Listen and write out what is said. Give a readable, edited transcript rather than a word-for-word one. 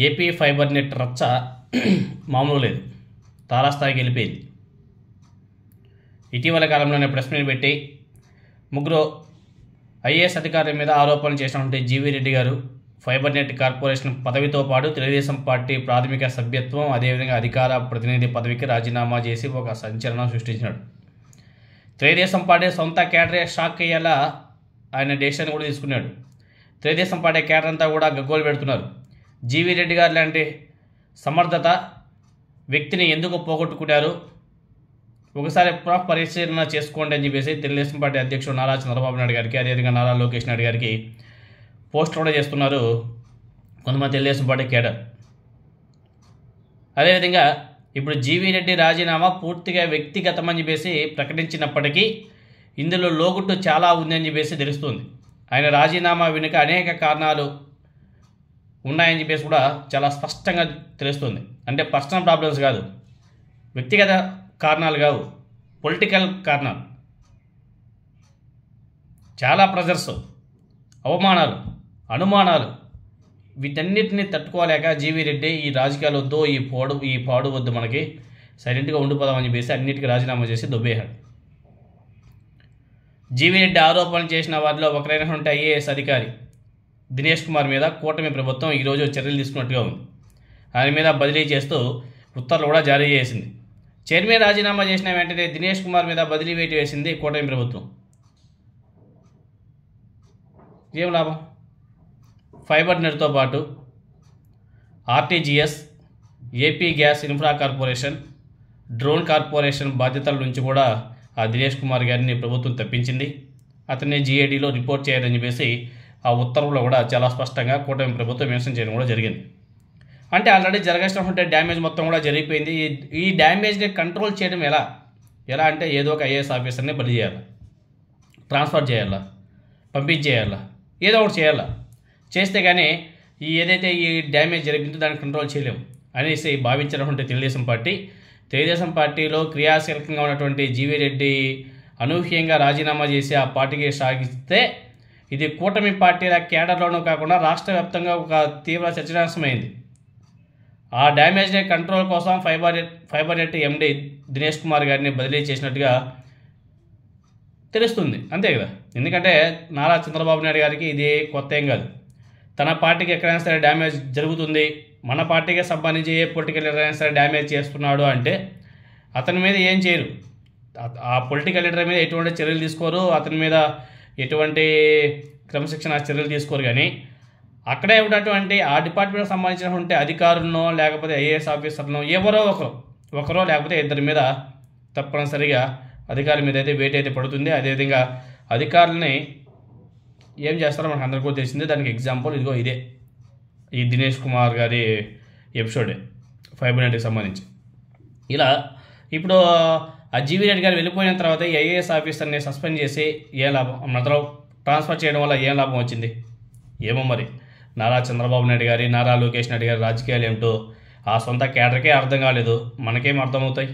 AP fibre net రచ్చ మామూలు లేదు, తారాస్థాయికి వెళ్ళిపోయింది. ఇటీవల కాలంలోనే ప్రెస్ మీట్ పెట్టి ముగ్గురు ఐఏఎస్ అధికారుల మీద ఆరోపణలు చేసినటువంటి జీవీ రెడ్డి గారు ఫైబర్ నెట్ కార్పొరేషన్ పదవితో పాటు తెలుగుదేశం పార్టీ ప్రాథమిక సభ్యత్వం, అదేవిధంగా అధికార ప్రతినిధి పదవికి రాజీనామా చేసి ఒక సంచలనం సృష్టించినాడు. తెలుగుదేశం పార్టీ సొంత క్యాడరే షాక్ అయ్యేలా ఆయన డెసిషన్ కూడా తీసుకున్నాడు. తెలుగుదేశం పార్టీ క్యాడర్ అంతా కూడా గగ్గోలు పెడుతున్నారు. జీవీ రెడ్డి గారు లాంటి సమర్థత వ్యక్తిని ఎందుకు పోగొట్టుకున్నారు, ఒకసారి పరిశీలన చేసుకోండి అని చెప్పేసి తెలుగుదేశం పార్టీ అధ్యక్షుడు నారా చంద్రబాబు నాయుడు గారికి, అదేవిధంగా నారా లోకేష్ నాయుడు గారికి పోస్ట్ కూడా చేస్తున్నారు కొంతమంది తెలుగుదేశం పార్టీ కేడర్. అదేవిధంగా ఇప్పుడు జీవీ రెడ్డి రాజీనామా పూర్తిగా వ్యక్తిగతం అని చెప్పేసి ప్రకటించినప్పటికీ ఇందులో లోగుట్టు చాలా ఉందని చెప్పేసి తెలుస్తుంది. ఆయన రాజీనామా వెనుక అనేక కారణాలు ఉన్నాయని చెప్పేసి కూడా చాలా స్పష్టంగా తెలుస్తుంది. అంటే పర్సనల్ ప్రాబ్లమ్స్ కాదు, వ్యక్తిగత కారణాలు కావు, పొలిటికల్ కారణాలు. చాలా ప్రెజర్స్, అవమానాలు, అనుమానాలు, వీటన్నిటిని తట్టుకోలేక జీవీ రెడ్డి ఈ రాజకీయాలు వద్దు, ఈ పాడు వద్దు, మనకి సైలెంట్గా ఉండిపోదామని చెప్పేసి అన్నిటికీ రాజీనామా చేసి దొబ్బేశాడు. జీవీ రెడ్డి ఆరోపణలు చేసిన వారిలో ఒకరైనటువంటి ఐఏఎస్ అధికారి దినేష్ కుమార్ మీద కూటమి ప్రభుత్వం ఈరోజు చర్యలు తీసుకున్నట్టుగా ఉంది. ఆయన మీద బదిలీ చేస్తూ ఉత్తర్వులు కూడా జారీ చేసింది. చైర్మన్ రాజీనామా చేసిన వెంటనే దినేష్ కుమార్ మీద బదిలీ వేటు వేసింది కూటమి ప్రభుత్వం. ఏం లాభం? ఫైబర్ నెట్తో పాటు RTGS, AP gas infra corporation, drone corporation బాధ్యతల నుంచి కూడా ఆ దినేష్ కుమార్ గారిని ప్రభుత్వం తప్పించింది. అతన్ని జీఏడీలో రిపోర్ట్ చేయాలని చెప్పేసి ఆ ఉత్తర్వులో కూడా చాలా స్పష్టంగా కూటమి ప్రభుత్వం మెన్షన్ చేయడం కూడా జరిగింది. అంటే ఆల్రెడీ జరగాల్సినటువంటి డ్యామేజ్ మొత్తం కూడా జరిగిపోయింది. ఈ డ్యామేజ్ని కంట్రోల్ చేయడం ఎలా అంటే ఏదో ఒక ఐఏఎస్ ఆఫీసర్ని బదిలీ చేయాలి, ట్రాన్స్ఫర్ చేయాలా, పంపించేయాలా, ఏదో ఒకటి చేయాలా. చేస్తే కానీ ఏదైతే ఈ డ్యామేజ్ జరిగిందో దాన్ని కంట్రోల్ చేయలేము అనేసి భావించినటువంటి తెలుగుదేశం పార్టీలో క్రియాశీలకంగా ఉన్నటువంటి జీవీ రెడ్డి అనూహ్యంగా రాజీనామా చేసి ఆ పార్టీకి సాగిస్తే ఇది కూటమి పార్టీల కేడర్లోనూ కాకుండా రాష్ట్ర వ్యాప్తంగా ఒక తీవ్ర చర్చనాంశమైంది. ఆ డ్యామేజ్ని కంట్రోల్ కోసం fibre net MD Dinesh Kumar గారిని బదిలీ చేసినట్టుగా తెలుస్తుంది. అంతే కదా, ఎందుకంటే నారా చంద్రబాబు నాయుడు గారికి ఇది కొత్త ఏం కాదు. తన పార్టీకి ఎక్కడైనా సరే డ్యామేజ్ జరుగుతుంది, మన పార్టీకి సంబంధించి ఏ పొలిటికల్ లీడర్ అయినా సరే డ్యామేజ్ చేస్తున్నాడు అంటే అతని మీద ఏం చేయరు, ఆ పొలిటికల్ లీడర్ మీద ఎటువంటి చర్యలు తీసుకోరు, అతని మీద ఎటువంటి క్రమశిక్షణ చర్యలు తీసుకోరు. కానీ అక్కడే ఉన్నటువంటి ఆ డిపార్ట్మెంట్కి సంబంధించినటువంటి అధికారులను లేకపోతే ఐఏఎస్ ఆఫీసర్లను ఎవరో ఒకరో లేకపోతే ఇద్దరి మీద తప్పనిసరిగా అధికారుల మీద అయితే వేటు అయితే పడుతుంది. అదేవిధంగా అధికారులని ఏం చేస్తారో మనకు అందరికీ తెలిసిందే. దానికి ఎగ్జాంపుల్ ఇదిగో ఇదే, ఈ దినేష్ కుమార్ గారి ఎపిసోడే ఫైబర్ నెట్కి సంబంధించి. ఇలా ఇప్పుడు ఆ జీవీ రెడ్డి గారు వెళ్ళిపోయిన తర్వాత ఈ ఐఏఎస్ ఆఫీసర్ని సస్పెండ్ చేసి ఏ లాభం, మధ్యలో ట్రాన్స్ఫర్ చేయడం వల్ల ఏం లాభం వచ్చింది ఏమో. మరి నారా చంద్రబాబు నాయుడు గారి, నారా లోకేష్ నాయుడు గారి రాజకీయాలు ఏమిటో ఆ సొంత కేడర్కే అర్థం కాలేదు, మనకేం అర్థమవుతాయి?